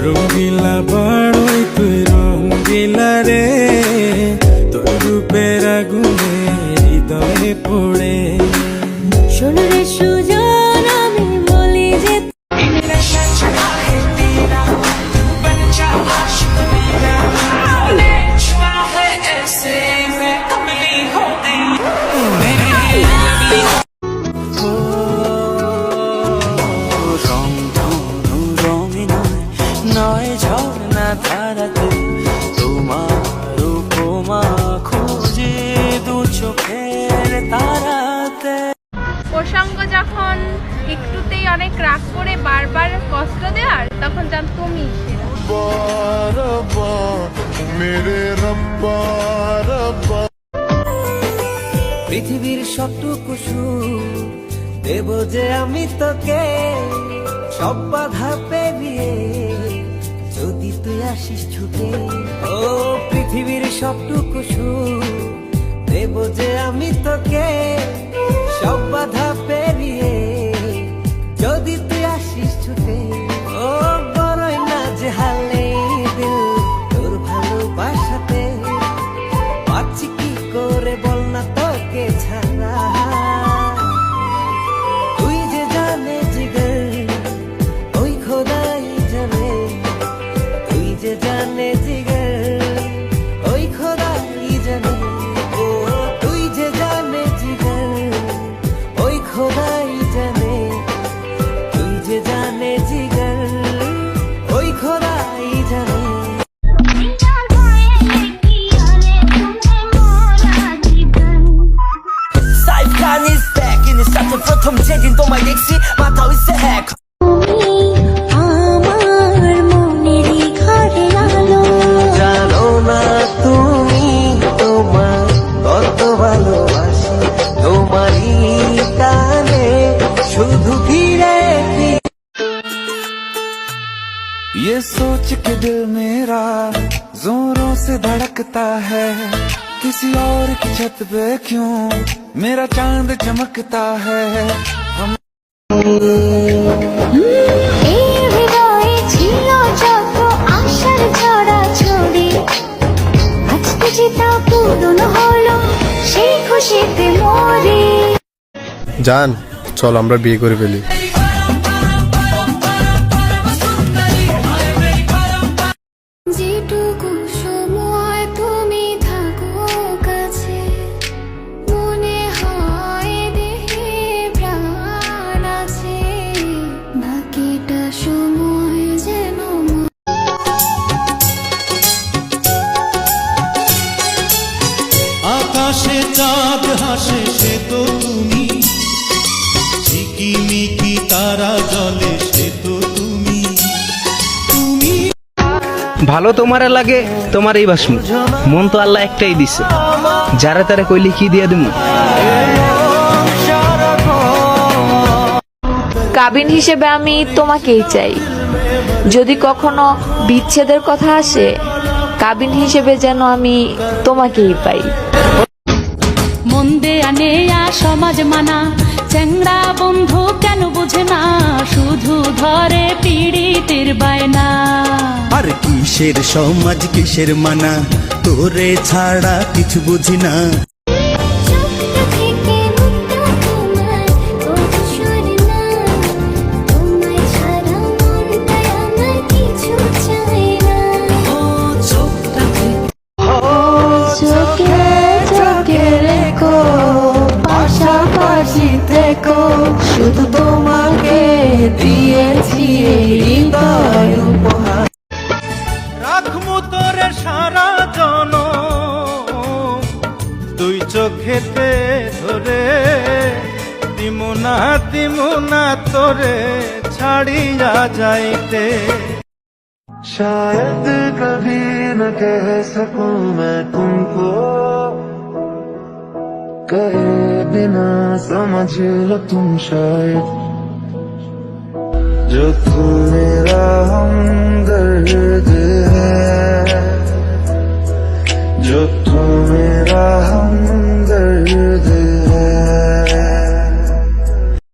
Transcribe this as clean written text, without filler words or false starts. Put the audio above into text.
রঙ্গিলা বড়ই তুই রঙ্গিলা রে, তোর রূপের আগুনে হৃদয়ে পড়ে। শোন রে সুজন, আমি বলি যে নয় ঝর্ণা ধারাতে তোমার উপমা খুঁজে দু চোখের তারাতে। প্রসঙ্গ যখন একটুতেই অনেক রাগ করে বারবার কষ্ট দেওয়ার, তখন জান তুমি পৃথিবীর সবটুকু সুখ দেব যে আমি তোকে, সব বাধা পেরিয়ে যদি তুই আসিস ছুটে। ও পৃথিবীর সবটুকু সুখ দেব যে আমি তোকে, সব বাধা পেরিয়ে যদি তুই আসিস ছুটে। ও বড়ই না যে হালে দিল তোর ভালোবাসাতে, পাচ্ছি কি করে বল না তোকে ছাড়া। তুই যে জানে জিগর ওই খোদাই জানে, তুই যে জানে জিগর ওই খোদাই জানে। ও তুই যে জানে জিগর ওই খোদাই জানে, তুই যে জানে জিগর ওই খোদাই জানে। সাইফ খান is back in his সাথে প্রথম যেদিন তোমায় দেখছি মাথা হইছে হ্যাক। আমার মনেরই ঘরে আলো, জানো না তুমি তোমার কত ভালোবাসি, তোমারই টানে শুধু ফিরে ये सोच के दिल मेरा जोरों से धड़कता है, किसी और की छत पे क्यों मेरा चांद चमकता है। हम এই হৃদয়ে ছিল যত আশার ছড়া ছড়ি, আজকে যেটা পূরণ হলো সেই খুশিতে মরি। জান চল আমরা বিয়ে করে ফেলি। যেটুকু সময় তুমি থাকো কাছে, মনে হয় দেহে প্রাণ আছে, বাকিটা সময় যেন আকাশে চাঁদ হাসে সে তো তুমি, ঝিকিমিকি তারা জলে সে তো তুমি। তুমি ভালো তোমারে লাগে তোমার এই বাসমু, মন তো আল্লাহ একটাই দিছে, যারা তারা কইলে কি দিয়া দিমু। কাবিন হিসেবে আমি তোমাকেই চাই, যদি কখনো বিচ্ছেদের কথা আসে কাবিন হিসেবে যেন আমি তোমাকেই পাই। মন দেয়া নেয়া সমাজ মানা, চ্যাংড়া বন্ধু কেন বুঝে না, শুধু ধরে পীড়িতের বায়না। আর কিসের সমাজ কিসের মানা, তোরে ছাড়া কিছু বুঝি না। শুধু তোমাকে দিয়েছি হৃদয় উপহার। রাখমু তোরে সারা জনম দুই চোখেতে ধরে, দিমু না তোরে ছাড়িয়া যাইতে। शायद कभी न कह सकूं मैं तुमको, कहे बिना समझ लो तुम शायद।